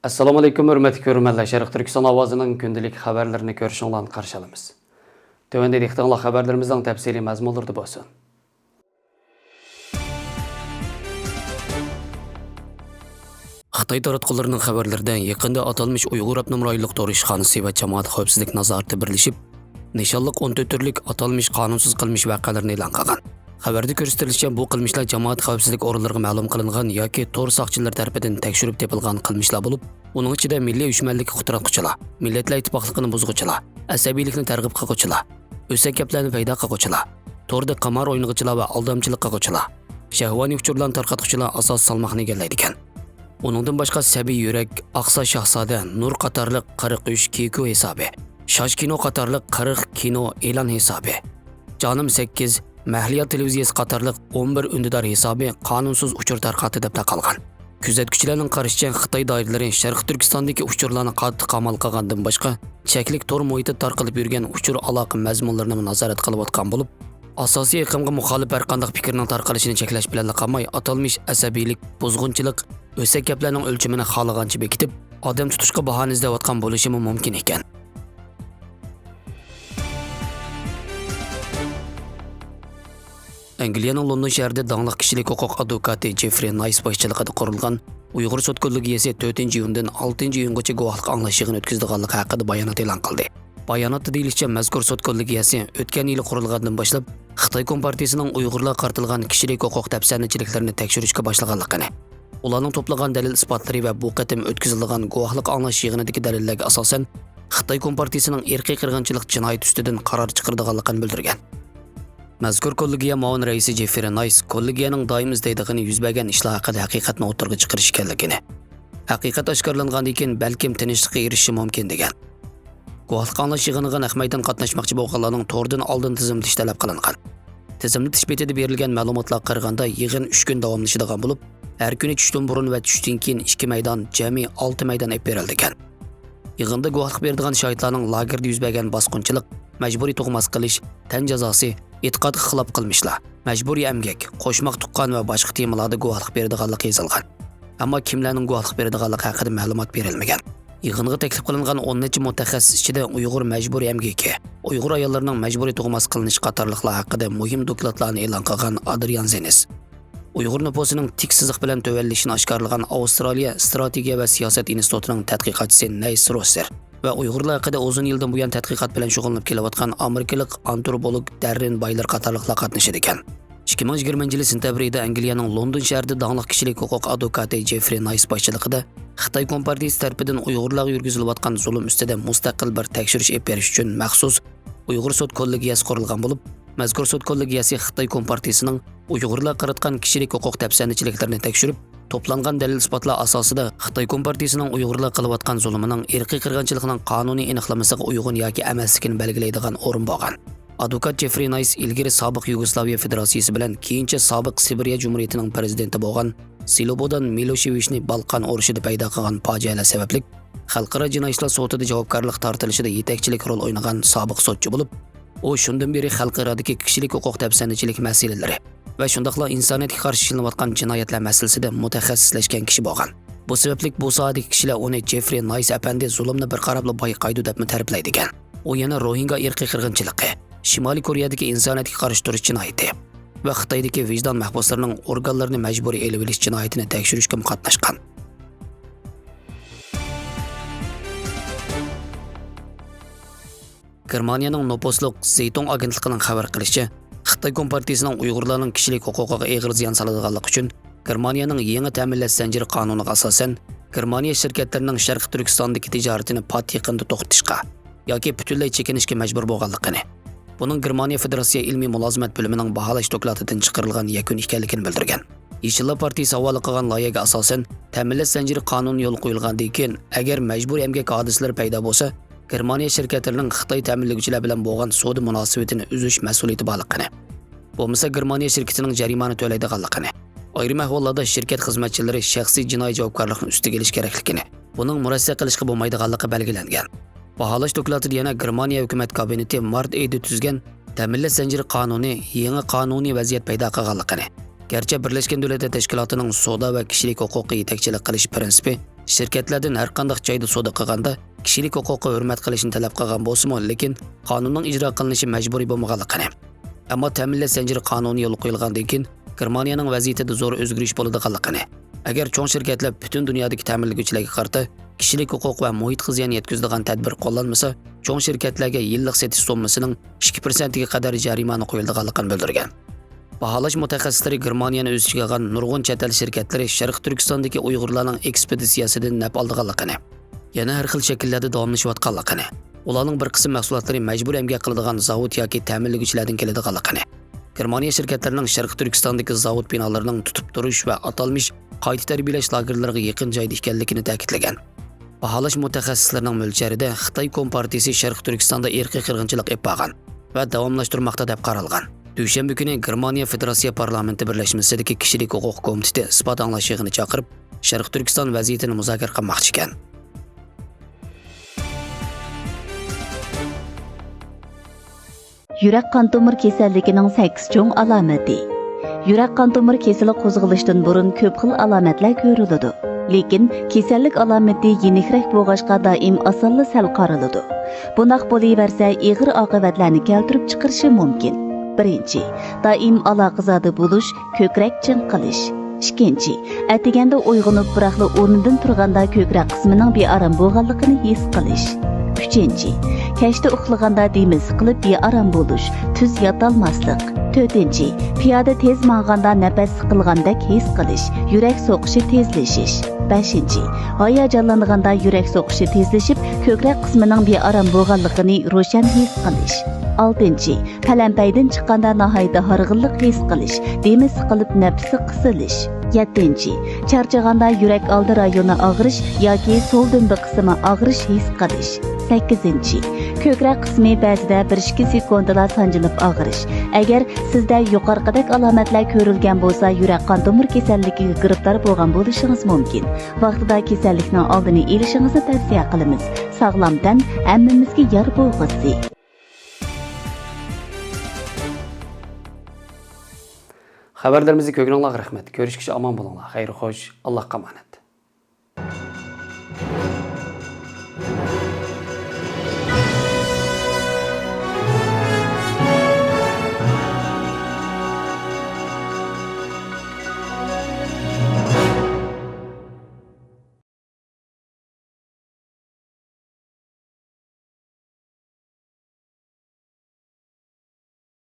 Assalomu alaykum, hurmatli ko'ruvchilar. Sherqiy Türkistan Awazining kündilik xəbərlərini görüşüngizlə qarşılamız. Tövəndə diqqətinizlə xəbərlərimizin təfsili məzmunları bolsun. Xitay taratqularının xəbərlərdən yaqında atalmış Uyghur Abnum rayonluq tor işxanası və cəmaət xavfsizlik nazarəti birləşib, nişanlıq 14 türlük atalmış qanunsuz qılmış vəqələrini elan qılgan. Xəbərdə göstərilişçə bu qılmışlar cəmaət xavfsizlik organlarına ma'lum qilingan yoki tor saqçılar tərəfindən təkşürüb tepilgan qılmışlar bo'lib, uning ichida milliy uyushmanlik quturatquchilar, millatlar ittifoqligini buzg'uchilar, asabiylikni targ'ib qilg'uchilar, o'sak gaplarni paydo qilg'uchilar, torda qamar o'ynag'uchilar va aldamchilik qilg'uchilar, shahvoniy uchurlarni tarqatquchilar asos salmoqni egallaydi ekan. Uningdan boshqa Sabiy Yurak, Aqsa Shahzoda, Nur qatorliq 43 Kiku hisobi, Shosh kino qatorliq 40 kino e'lon hisobi, Jonim 8 Mahliya televiziyasi qatorliq 11 undidor hisobi qonunsiz uchur tarqatdi deb taqalgan. Kuzatuvchilarning qarashicha Xitoy doiralari Sherqiy Turkistondagi uchurlarni qattiq qamal qilgandan boshqa cheklik tor muhitda tarqalib yurgan uchur aloqa mazmunlarini nazorat qilayotgan bo'lib, asosiy iqlimga muxolif har qanday fikrning tarqalishini cheklash bilan qolmay, atalmish asabiylik, buzg'unchilik, o'sak gaplarning o'lchimini xohlagancha bekitib, odam tutishga bahona izlayotgan bo'lishi mumkin ekan. Angliyaning London shahrida dаңlıq kishilik huquq advokati Jeffrey Nice boshchiligida qurilgan Uyghur sud kوللېگىيەسى 4-iyundan 6-iyungacha guvohlik аңlash yig'ini o'tkazdiganligi haqida bayonot e'lon qildi. Bayonotda deyilishicha, mazkur sud kوللېگىيەسى o'tgan yil qurilgandan boshlab Xitoy Kompartiyasining Uyg'urlar qartilgan kishilik huquq tafsirchiliklarini tekshirishga boshlaganligini, ularning to'plagan dalil isbotlari va bu qatim o'tkazilgan guvohlik аңlash yig'inidagi dalillarga asosan Xitoy Kompartiyasining irqiy qirg'inchilik jinoyati ustidan qaror chiqardiganligini bildirgan. Mazkur kوللېگىيە muavin raisi Jeffrey Nice kوللېگىيەning doim izlaydigani yuz bergan ishlar haqida haqiqatni o'tirg'i chiqarish ekanligini, haqiqat oshkorlangandan keyin balkim tinchlikqa erishishi mumkin degan. Guvohlik аңlash yig'iniga naqmaydan qatnashmoqchi bo'lganlarning to'rdan oldin tizimlatish talab qilingan. Tizimlatish betida berilgan ma'lumotlarga qaraganda yig'in 3 kun davomlashadigan bo'lib, har kuni tushdan burun va tushdan keyin 2 maydon, jami 6 maydon olib berildi ekan. Yig'inda guvohlik beradigan shohidlarning lagerda yuz bergan bosqinchilik, majburiy tug'mas qilish, tan jazosi, e'tiqodga xilop qilmishlar, majburiy emgak, qo'shmoq tuqqan va boshqa temalarda guvohlik beradiganligi yozilgan. Ammo kimlarning guvohlik beradiganligi haqida ma'lumot berilmagan. Yig'inga taklif qilingan 10 necha mutaxassis ichida Uyg'ur majburiy emgaki, Uyg'ur ayollarining majburiy tug'mas qilinish qatorliqlar haqida muhim dokladlarni e'lon qilgan Adrian Zenis, Uyg'ur nufusining tik siziq bilan tövallishini oshkorlagan Avstraliya strategiya va siyosat institutining tadqiqotchisi Nays Rosser va Uyg'urlar haqida uzun yildan buyon tadqiqot bilan shug'ullanib kelayotgan amerikalik antropolog Darren Bayler qatorliqlar qatnashadi ekan. 2020 sentabrda Angliyaning London shahrida dаңlıq kishilik huquq advokati Jeffrey Nice boshchiligida Xitoy Kompartiyasi tomonidan Uyg'urlarga yurgizilayotgan zulm ustida mustaqil bir tekshirish olib berish uchun maxsus Uyg'ur sud kوللېگىيەسى qurilgan bo'lib, mazkur sud kوللېگىيەسى Xitoy Kompartiyasining Uyg'urlar qaratgan kishilik huquq tafsirchiliklarini tekshirib, to'plangan dalil isbotlar asosida Xitoy Kompartiyasining Uyg'urlar qilayotgan zulmining irqiy qirg'inchiligining qonuniy aniqlamasiga uyg'un yoki emasligini belgilaydigan o'rin bo'lgan. Advokat Jeffrey Nice ilgari sobiq Yugoslaviya Federatsiyasi bilan keyincha sobiq Sibiriya Jumhuriyatining prezidenti bo'lgan Slobodan Miloševichni Balqan urushida paydo qilgan fojialar sababli xalqaro jinoiy ishlar sudida javobgarlik tortilishida yetakchilik rol o'ynagan sobiq sudchi bo'lib, u shundan beri xalqarodagi kishilik huquq tafsirchilik masalalari va shundaqla insoniyatga qarshi ishlanayotgan jinoyatlar masalasida mutaxassislashgan kishi bo'lgan. Bu sababli bu sohadagi kishilar uni Jeffrey Nice apandi zulmni bir qarabli bayqaydi deb ta'riflaydi ekan. U yana Rohingya irqiy qirg'inchiligi, Shimoliy Koreyadagi insoniyatga qarshi turish jinoyati va Xitoydagi vijdon mahbuslarining organlarini majburiy elib olish jinoyatini tekshirishga qatnashgan. Germaniyaning nopusliq Zeyton agentligining xabar qilishicha, Xitoy Kompartiyasining Uyg'urlarning kishilik huquqiga og'ir ziyon soladiganligi uchun Germaniyaning yangi ta'minlash zanjiri qonuniga asosan Germaniya shirkatlarining Sherqiy Türkistandagi tijoratini pat yaqinda to'xtatishga yoki butunlay chekинишке majbur bo'lganligini, buning Germaniya Federatsiya ilmiy mulozimat bo'limining baholash doklatidan chiqarilgan yakun ekanligini bildirgan. Yashillar partiyasi havola qilgan loyihaga asosan ta'minlash zanjiri qonuni yo'l qo'yilgandan keyin agar majbur emgak hodisalari paydo bo'lsa, Germaniya shirkatlarining Xitoy ta'minlovchilar bilan bo'lgan savdo munosabatini uzish mas'uliyati borligini, bo'lmasa Germaniya shirkatining jarimani to'laydiganligini, ayrim ahvollarda shirkat xizmatchilari shaxsiy jinoiy javobgarlikni ustiga olish kerakligini, buning murassa qilishga bo'lmaydiganligi belgilangan. Baholash dokladida yana Germaniya hukumat kabineti mart oyida tuzgan ta'minlash zanjiri qonuni yangi qonuniy vaziyat paydo qilganligini, garchi Birlashgan Davlatlar Tashkilotining savdo va kishilik huquqiy yetakchilik qilish prinsipi Şirketlerden her qandaq joyda savdo qilganda kishilik huquqi hurmat qilishni talab qilgan bo'lsa-mu, lekin qonunning ijro qilinishi majburiy bo'lmaganligini. Ammo ta'minlash zanjiri qonuni yo'l qo'yilgandan keyin Germaniyaning vaziyatida zo'r o'zgarish bo'ladiganligini. Agar cho'ng shirkatlar butun dunyodagi ta'minlaguvchilarga qarata kishilik huquq va muhitga ziyon yetkazadigan tadbir qo'llanmasa, cho'ng shirkatlarga yillik setish summasining 2% ga qadar jarimani qo'yilganligini bildirgan. Baholash mutaxassislari Germaniyani o'z ichiga olgan nurg'un chet el shirkatlari Sherqiy Türkistandagi Uyg'urlarning ekspeditsiyasidan naf olganligini, yana har xil shakllarda davomlashayotganligini, ularning bir qism mahsulotlari majburiy emgak qiladigan zavod yoki ta'minlaguvchilardan keladiganligini, Germaniya shirkatlarining Sherqiy Türkistandagi zavod binolarining tutib turish va atalmish qayta tarbiyalash lagerlariga yaqin joyda ekanligini ta'kidlagan. Baholash mutaxassislarining mo'ljarida Xitoy Kompartiyasi Sherqiy Turkistonda irqiy qirg'inchilik olib borgan va davomlashtirmoqda deb qaralgan. Dushanba kuni Germaniya Federatsiya parlamenti birlashmasidagi kishilik huquq komiteti isbot anglash yig'ini chaqirib, Sherqiy Turkiston vaziyatini muzokara qilmoqchi ekan. Yurak qon tomir kasalligining 8 cho'ng alomati. Yurak qon tomir kasali qo'zg'alishdan burun ko'p xil alomatlar ko'riladi. Lekin kasallik alomati yenikroq bo'lg'achqa doim osonla sal qariladi. Bunaq bo'laversa, ig'ir oqibatlarni keltirib chiqarishi mumkin. Birinchi, doim aloqazodi bo'lish, ko'krak chinqilish. Ikkinchi, atiganda uyg'onib biroqli o'rnidan turganda ko'krak qismining bearam bo'lganligini his qilish. Uchinchi, kashda uxlaganda demi siqilib bearam bo'lish, tuz yotolmaslik. To'rtinchi, piyoda tez manganda nafas siqilgandek his qilish, yurak so'qishi tezlashish. Beshinchi, hayajonlanganda yurak so'qishi tezlashib, ko'krak qismining bearam bo'lganligini ro'shan his qilish. Oltinchi, palampaydan chiqqanda nihoyatda horg'inlik his qilish, demi siqilib nafasi qisilish. Yettinchi, charchaganda yurak oldi rayoni og'rish yoki so'l dumbi qismi og'rish his qilish. Sakkizinchi, ko'krak qismi ba'zida 1-2 sekundlar sanjilib og'rish. Agar sizda yuqorqidek alomatlar ko'rilgan bo'lsa, yurak qon tomir kasalligiga giriftor bo'lgan bo'lishingiz mumkin. Vaqtida kasallikning oldini olishingizni tavsiya qilamiz. Sog'lom tan hammamizga yor bo'lg'isi. Xabarlarimizni ko'ringlar, rahmat. Ko'rishguncha omon bo'linglar. Xayr xo'sh, Allohga omonat.